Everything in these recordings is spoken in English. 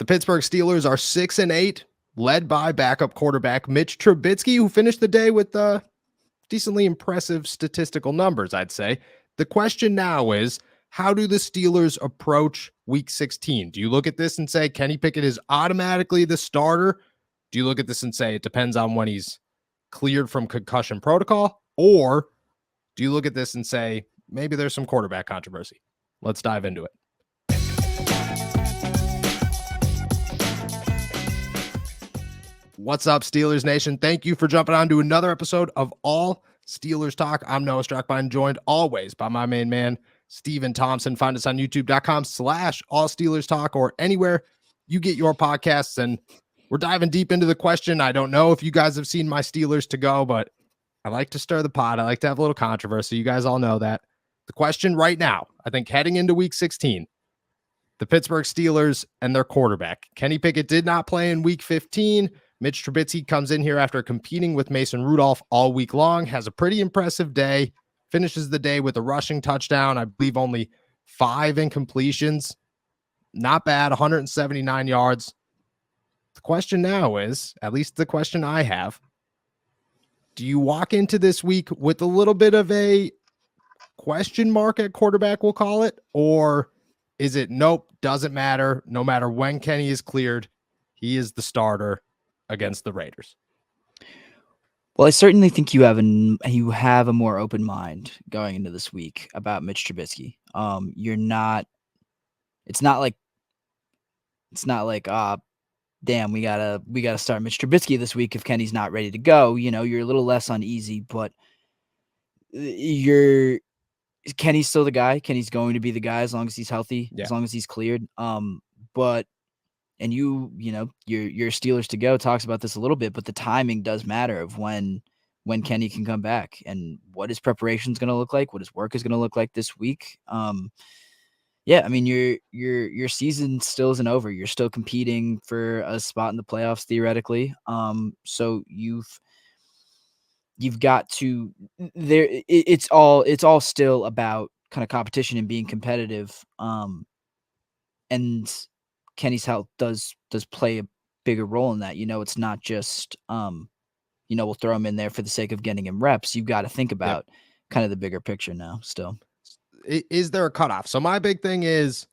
The Pittsburgh Steelers are 6-8, led by backup quarterback Mitch Trubisky, who finished the day with decently impressive statistical numbers, I'd say. The question now is, how do the Steelers approach Week 16? Do you look at this and say Kenny Pickett is automatically the starter? Do you look at this and say it depends on when he's cleared from concussion protocol? Or do you look at this and say maybe there's some quarterback controversy? Let's dive into it. What's up, Steelers Nation? Thank you for jumping on to another episode of All Steelers Talk. I'm Noah Strackbein, joined always by my main man, Steven Thompson. Find us on youtube.com/All Steelers Talk or anywhere you get your podcasts. And we're diving deep into the question. I don't know if you guys have seen my Steelers to go, but I like to stir the pot. I like to have a little controversy. You guys all know that. The question right now, I think heading into Week 16, the Pittsburgh Steelers and their quarterback. Kenny Pickett did not play in Week 15. Mitch Trubisky comes in here after competing with Mason Rudolph all week long, has a pretty impressive day, finishes the day with a rushing touchdown. I believe only 5 incompletions. Not bad, 179 yards. The question now is, at least the question I have, do you walk into this week with a little bit of a question mark at quarterback, we'll call it, or is it nope, doesn't matter, no matter when Kenny is cleared, he is the starter against the Raiders? Well, I certainly think you have a more open mind going into this week about Mitch Trubisky. It's not like damn, we gotta start Mitch Trubisky this week if Kenny's not ready to go. You know, you're a little less uneasy, but Kenny's still the guy. Kenny's going to be the guy as long as he's healthy, as long as he's cleared. And your Steelers to go talks about this a little bit, but the timing does matter of when Kenny can come back and what his preparation is going to look like, what his work is going to look like this week. I mean, your season still isn't over. You're still competing for a spot in the playoffs theoretically. So you've got to there. It's all still about kind of competition and being competitive. And Kenny's health does play a bigger role in that. You know, it's not just, we'll throw him in there for the sake of getting him reps. You've got to think about kind of the bigger picture now still. Is there a cutoff? So my big thing is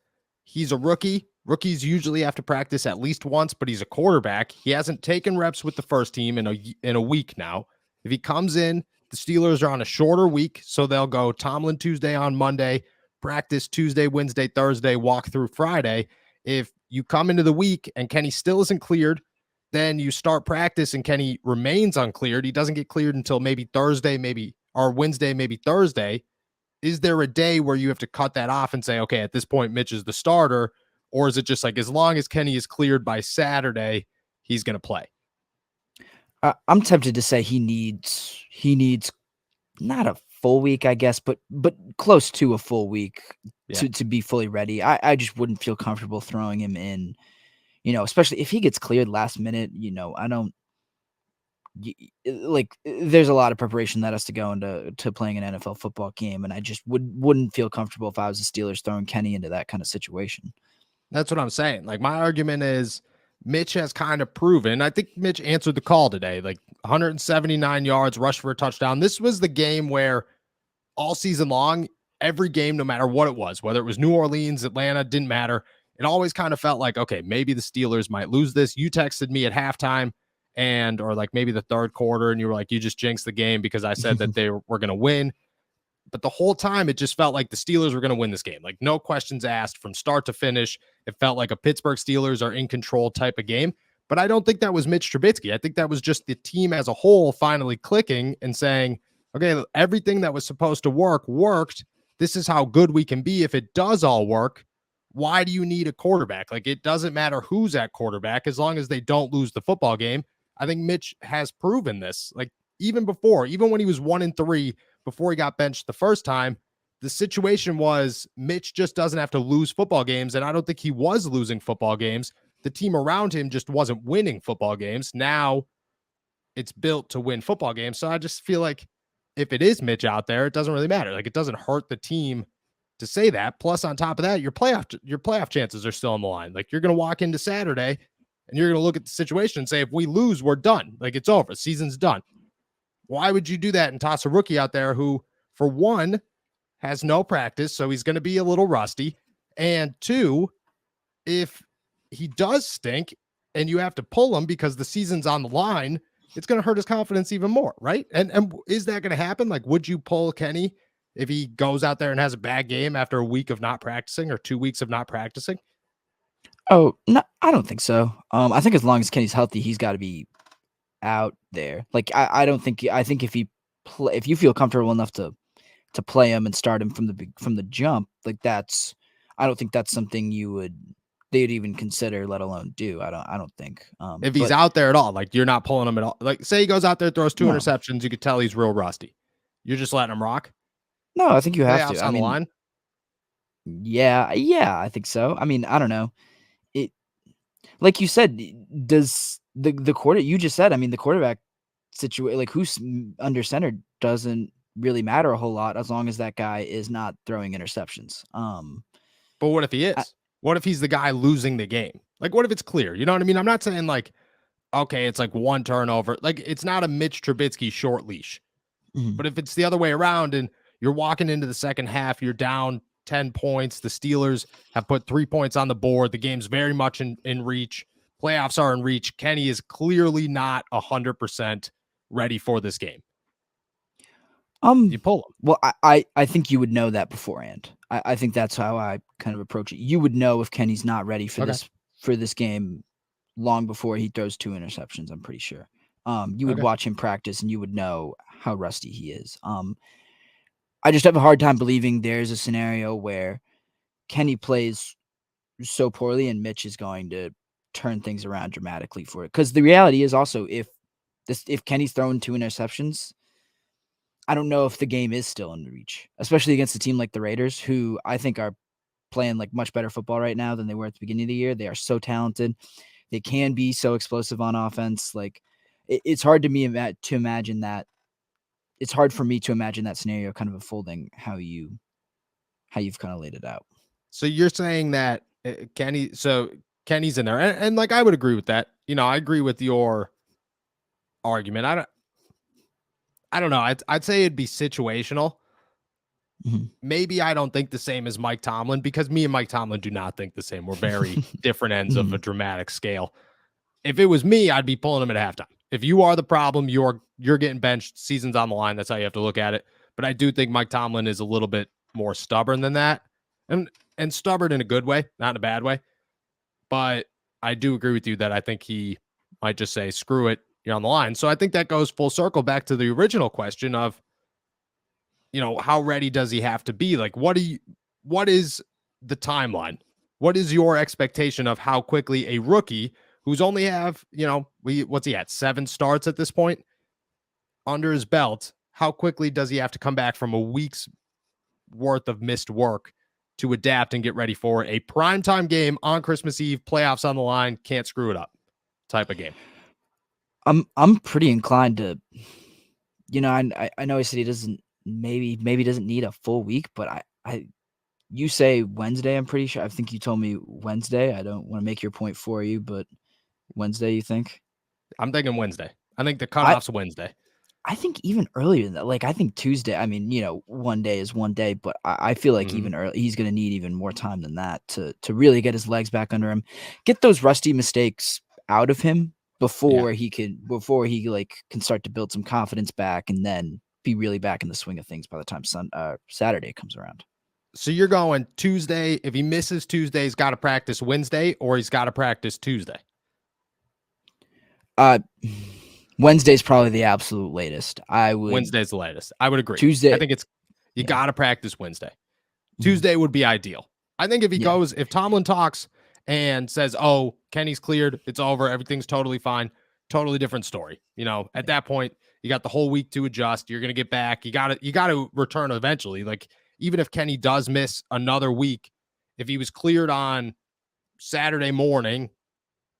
he's a rookie. Rookies usually have to practice at least once, but he's a quarterback. He hasn't taken reps with the first team in a week now. If he comes in, the Steelers are on a shorter week, so they'll go Tomlin Tuesday on Monday, practice Tuesday, Wednesday, Thursday, walk through Friday. If you come into the week and Kenny still isn't cleared, then you start practice and Kenny remains uncleared. He doesn't get cleared until maybe Thursday, or Wednesday, maybe Thursday. Is there a day where you have to cut that off and say, okay, at this point, Mitch is the starter? Or is it just like, as long as Kenny is cleared by Saturday, he's going to play? I'm tempted to say he needs not a full week, I guess, but close to a full week to be fully ready. I just wouldn't feel comfortable throwing him in, especially if he gets cleared last minute. There's a lot of preparation that has to go into playing an NFL football game, and I just wouldn't feel comfortable if I was the Steelers throwing Kenny into that kind of situation. That's what I'm saying. Like, my argument is Mitch has kind of proven, I think Mitch answered the call today, like 179 yards, rush for a touchdown. This was the game where all season long, every game, no matter what it was, whether it was New Orleans, Atlanta, didn't matter. It always kind of felt like, okay, maybe the Steelers might lose this. You texted me at halftime or like maybe the third quarter, and you were like, you just jinxed the game because I said that they were going to win. But the whole time, it just felt like the Steelers were going to win this game. Like, no questions asked from start to finish. It felt like a Pittsburgh Steelers are in control type of game. But I don't think that was Mitch Trubisky. I think that was just the team as a whole finally clicking and saying, okay, everything that was supposed to work worked. This is how good we can be. If it does all work, why do you need a quarterback? Like, it doesn't matter who's at quarterback as long as they don't lose the football game. I think Mitch has proven this. Like, even when he was 1-3, before he got benched the first time, the situation was Mitch just doesn't have to lose football games. And I don't think he was losing football games. The team around him just wasn't winning football games. Now it's built to win football games. So I just feel like if it is Mitch out there, it doesn't really matter. Like, it doesn't hurt the team to say that. Plus, on top of that, your playoff chances are still on the line. Like, you're going to walk into Saturday and you're going to look at the situation and say, if we lose, we're done. Like, it's over. Season's done. Why would you do that and toss a rookie out there who, for one, has no practice, so he's going to be a little rusty, and two, if he does stink and you have to pull him because the season's on the line, it's going to hurt his confidence even more, right? And is that going to happen? Like, would you pull Kenny if he goes out there and has a bad game after a week of not practicing or 2 weeks of not practicing? Oh, no, I don't think so. I think as long as Kenny's healthy, he's got to be out there. Like, I think if if you feel comfortable enough to play him and start him from the jump, like I don't think that's something they'd even consider, let alone do. I don't think. If he's out there at all, like, you're not pulling him at all. Like, say he goes out there, throws 2 interceptions, you could tell he's real rusty. You're just letting him rock. No, I think you have to. On the line. Yeah, I think so. I mean, I don't know. It, like you said, does the quarter you just said? I mean, the quarterback situation, like who's under center, doesn't really matter a whole lot as long as that guy is not throwing interceptions. But what if he is? What if he's the guy losing the game? Like, what if it's clear? You know what I mean? I'm not saying like, okay, it's like 1 turnover. Like, it's not a Mitch Trubisky short leash. But if it's the other way around and you're walking into the second half, you're down 10 points. The Steelers have put 3 points on the board. The game's very much in reach. Playoffs are in reach. Kenny is clearly not 100% ready for this game. You pull him. Well, I think you would know that beforehand. I think that's how I kind of approach it. You would know if Kenny's not ready for this game long before he throws 2 interceptions. I'm pretty sure. You would watch him practice and you would know how rusty he is. I just have a hard time believing there's a scenario where Kenny plays so poorly and Mitch is going to turn things around dramatically for it. Because the reality is also if Kenny's throwing 2 interceptions, I don't know if the game is still in reach, especially against a team like the Raiders, who I think are playing like much better football right now than they were at the beginning of the year. They are so talented. They can be so explosive on offense. Like it's hard to me to imagine that. It's hard for me to imagine that scenario kind of unfolding how you've kind of laid it out. So you're saying that Kenny's in there, and like I would agree with that. You know, I agree with your argument. I don't know. I'd say it'd be situational. Maybe I don't think the same as Mike Tomlin, because me and Mike Tomlin do not think the same. We're very different ends of a dramatic scale. If it was me, I'd be pulling him at halftime. If you are the problem, you're getting benched. Season's on the line. That's how you have to look at it. But I do think Mike Tomlin is a little bit more stubborn than that, and stubborn in a good way, not in a bad way. But I do agree with you that I think he might just say, screw it, you're on the line. So I think that goes full circle back to the original question of, you know, how ready does he have to be? Like, what is the timeline? What is your expectation of how quickly a rookie who's only have, you know, what's he at, 7 starts at this point under his belt, how quickly does he have to come back from a week's worth of missed work to adapt and get ready for a primetime game on Christmas Eve, playoffs on the line, can't screw it up type of game? I'm pretty inclined to, you know, I know he said he doesn't maybe doesn't need a full week, but you say Wednesday, I'm pretty sure. I think you told me Wednesday. I don't want to make your point for you, but Wednesday, you think? I'm thinking Wednesday. I think the cutoff's Wednesday. I think even earlier than that. Like, I think Tuesday. I mean, you know, one day is one day, but I feel like even early, he's going to need even more time than that to really get his legs back under him, get those rusty mistakes out of him before he can start to build some confidence back and then be really back in the swing of things by the time Saturday comes around. So you're going Tuesday. If he misses Tuesday, he's got to practice Wednesday, or he's got to practice Tuesday. Wednesday's probably the absolute latest. Wednesday's the latest. I would agree. Tuesday. I think you got to practice Wednesday. Tuesday would be ideal. I think if he goes, if Tomlin talks and says, "Oh, Kenny's cleared, it's over, everything's totally fine," totally different story. You know, at that point, you got the whole week to adjust. You're gonna get back. You got to return eventually. Like, even if Kenny does miss another week, if he was cleared on Saturday morning,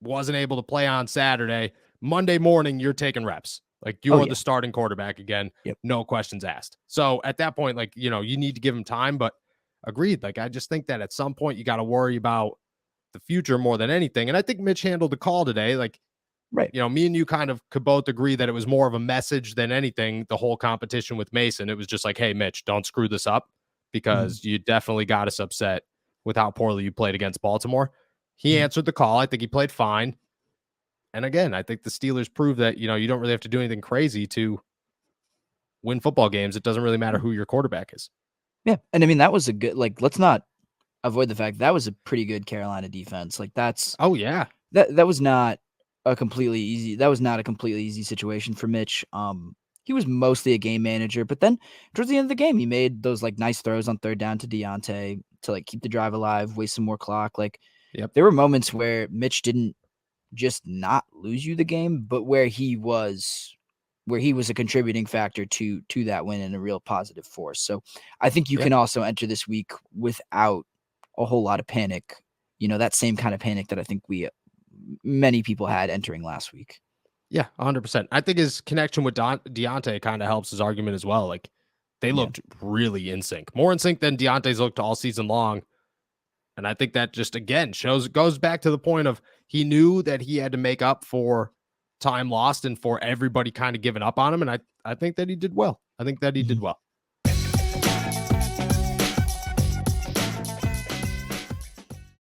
wasn't able to play on Saturday, Monday morning, you're taking reps. Like, you're the starting quarterback again. No questions asked. So at that point, like, you know, you need to give him time. But agreed. Like, I just think that at some point you got to worry about the future more than anything. And I think Mitch handled the call today. Like, Right. me and you kind of could both agree that it was more of a message than anything, the whole competition with Mason. It was just like, hey, Mitch, don't screw this up because you definitely got us upset with how poorly you played against Baltimore. He answered the call. I think he played fine. And again, I think the Steelers proved that, you don't really have to do anything crazy to win football games. It doesn't really matter who your quarterback is. Yeah. And I mean, that was a good, like, let's not avoid the fact that was a pretty good Carolina defense. Like, Oh, yeah. that was not a completely easy. That was not a completely easy situation for Mitch. He was mostly a game manager, but then towards the end of the game, he made those like nice throws on third down to Deontay to like keep the drive alive, waste some more clock. Like, Yep. there were moments where Mitch didn't just not lose you the game, but where he was a contributing factor to that win and a real positive force. So I think you can also enter this week without a whole lot of panic. That same kind of panic that I think many people had entering last week. Yeah, 100%. I think his connection with Deontay kind of helps his argument as well. Like, they looked really in sync, more in sync than Deontay's looked all season long. And I think that just, again, goes back to the point of he knew that he had to make up for time lost and for everybody kind of giving up on him. And I think that he did well. I think that he did well.